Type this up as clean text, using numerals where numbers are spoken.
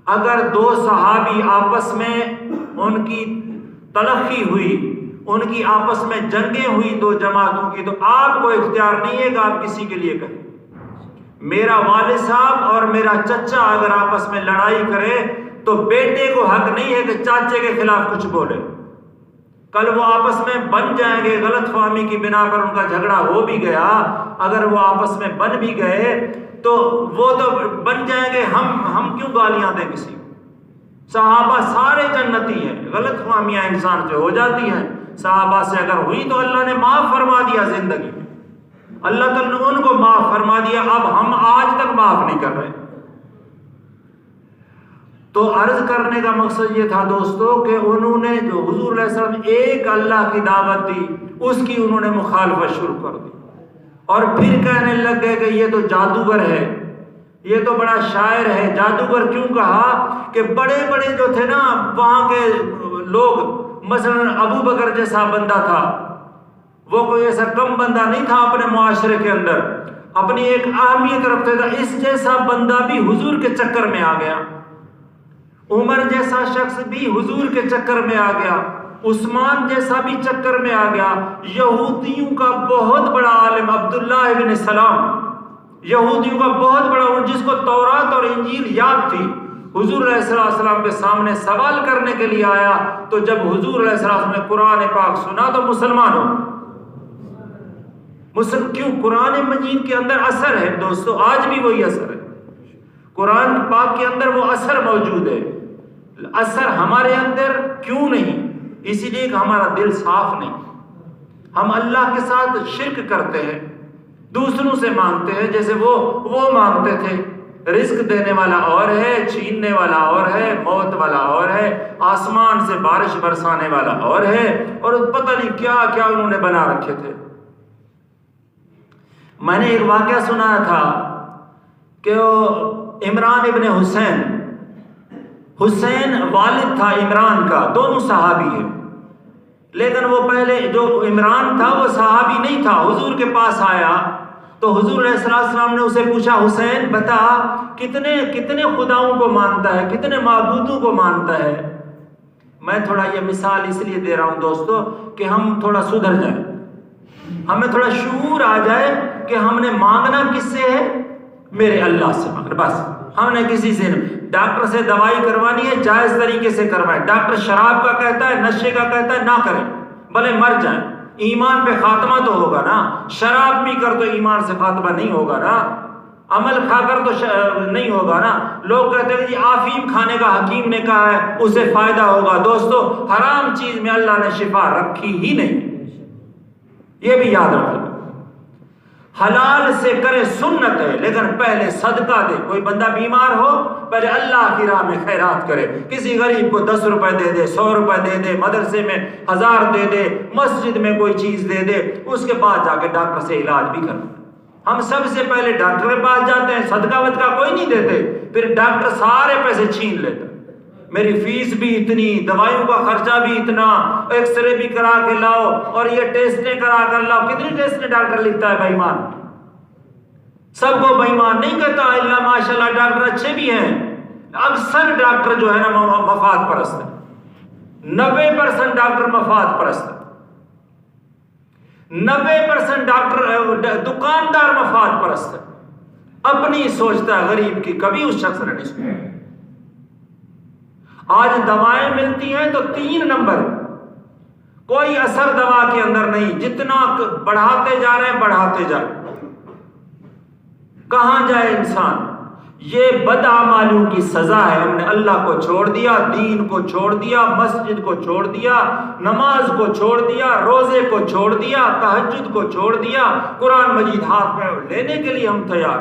اگر دو صحابی آپس میں ان کی تلخی ہوئی، ان کی آپس میں جنگیں ہوئی دو جماعتوں کی، تو آپ کو اختیار نہیں ہے کہ آپ کسی کے لیے کہیں۔ میرا والد صاحب اور میرا چچا اگر آپس میں لڑائی کرے تو بیٹے کو حق نہیں ہے کہ چاچے کے خلاف کچھ بولے۔ کل وہ آپس میں بن جائیں گے، غلط فہمی کی بنا پر ان کا جھگڑا ہو بھی گیا، اگر وہ آپس میں بن بھی گئے تو وہ تو بن جائیں گے، ہم کیوں گالیاں دیں کسی کو؟ صحابہ سارے جنتی ہیں، غلط فہمیاں انسان سے ہو جاتی ہیں، صحابہ سے اگر ہوئی تو اللہ نے معاف فرما دیا زندگی میں، اللہ تعالیٰ نے ان کو معاف فرما دیا، اب ہم آج تک معاف نہیں کر رہے۔ تو عرض کرنے کا مقصد یہ تھا دوستو کہ انہوں نے جو حضور علیہ السلام ایک اللہ کی دعوت دی، اس کی انہوں نے مخالفت شروع کر دی، اور پھر کہنے لگ گئے کہ یہ تو جادوگر ہے، یہ تو بڑا شاعر ہے۔ جادوگر کیوں کہا؟ کہ بڑے بڑے جو تھے نا وہاں کے لوگ، مثلا ابو بکر جیسا بندہ تھا، وہ کوئی ایسا کم بندہ نہیں تھا اپنے معاشرے کے اندر، اپنی ایک اہمیت رکھتا تھا، اس جیسا بندہ بھی حضور کے چکر میں آ گیا، عمر جیسا شخص بھی حضور کے چکر میں آ گیا، عثمان جیسا بھی چکر میں آ گیا، یہودیوں کا بہت بڑا عالم عبداللہ ابن سلام، یہودیوں کا بہت بڑا، جس کو تورات اور انجیل یاد تھی، حضور علیہ السلام کے سامنے سوال کرنے کے لیے آیا، تو جب حضور علیہ السلام نے قرآن پاک سنا تو مسلمان ہو۔ کیوں؟ قرآن مجید کے اندر اثر ہے دوستو، آج بھی وہی اثر ہے، قرآن پاک کے اندر وہ اثر موجود ہے۔ اثر ہمارے اندر کیوں نہیں؟ اسی لیے کہ ہمارا دل صاف نہیں، ہم اللہ کے ساتھ شرک کرتے ہیں، دوسروں سے مانگتے ہیں، جیسے وہ مانگتے تھے، رزق دینے والا اور ہے، چھیننے والا اور ہے، موت والا اور ہے، آسمان سے بارش برسانے والا اور ہے، اور پتہ نہیں کیا کیا انہوں نے بنا رکھے تھے۔ میں نے ایک واقعہ سنا تھا کہ عمران ابن حسین والد تھا عمران کا، دونوں صحابی ہیں، لیکن وہ پہلے جو عمران تھا وہ صحابی نہیں تھا، حضور کے پاس آیا تو حضور علیہ السلام نے اسے پوچھا، حسین بتا کتنے خداؤں کو مانتا ہے، کتنے معبودوں کو مانتا ہے؟ میں تھوڑا یہ مثال اس لیے دے رہا ہوں دوستو کہ ہم تھوڑا سدھر جائیں، ہمیں تھوڑا شعور آ جائے کہ ہم نے مانگنا کس سے ہے؟ میرے اللہ سے مانگنا، بس ہم نے کسی سے نہیں۔ ڈاکٹر سے دوائی کروانی ہے جائز طریقے سے کروائیں، ڈاکٹر شراب کا کہتا ہے، نشے کا کہتا ہے، نہ کریں، بھلے مر جائیں، ایمان پہ خاتمہ تو ہوگا نا۔ شراب پی کر تو ایمان سے خاتمہ نہیں ہوگا نا، عمل کھا کر تو نہیں ہوگا نا۔ لوگ کہتے ہیں کہ آفیم کھانے کا حکیم نے کہا ہے اس سے فائدہ ہوگا، دوستو حرام چیز میں اللہ نے شفا رکھی ہی نہیں، یہ بھی یاد رکھیں۔ حلال سے کرے سنت ہے، لیکن پہلے صدقہ دے، کوئی بندہ بیمار ہو پہلے اللہ کی راہ میں خیرات کرے، کسی غریب کو 10 روپے دے دے، 100 روپے دے دے، مدرسے میں 1000 دے دے، مسجد میں کوئی چیز دے دے، اس کے بعد جا کے ڈاکٹر سے علاج بھی کرنا۔ ہم سب سے پہلے ڈاکٹر کے پاس جاتے ہیں، صدقہ ودقہ کوئی نہیں دیتے، پھر ڈاکٹر سارے پیسے چھین لیتا، میری فیس بھی اتنی، دوائیوں کا خرچہ بھی اتنا، ایکس رے بھی کرا کے لاؤ، اور یہ ٹیسٹیں کرا کر لاؤ۔ کتنی ٹیسٹیں ڈاکٹر لکھتا ہے؟ بے ایمان، سب کو بے ایمان نہیں کہتا، اللہ ماشاءاللہ ڈاکٹر اچھے بھی ہیں، اکثر ڈاکٹر جو ہے نا مفاد پرست ہے، 90% ڈاکٹر مفاد پرست ہے، 90% ڈاکٹر دکاندار مفاد پرست ہے، اپنی سوچتا ہے، غریب کی کبھی اس شخص نے نہیں سوچا۔ آج دوائیں ملتی ہیں تو 3 نمبر، کوئی اثر دوا کے اندر نہیں، جتنا بڑھاتے جا رہے ہیں بڑھاتے جا رہے ہیں، کہاں جائے انسان؟ یہ بدعمالوں کی سزا ہے، ہم نے اللہ کو چھوڑ دیا، دین کو چھوڑ دیا، مسجد کو چھوڑ دیا، نماز کو چھوڑ دیا، روزے کو چھوڑ دیا، تہجد کو چھوڑ دیا، قرآن مجید ہاتھ میں لینے کے لیے ہم تیار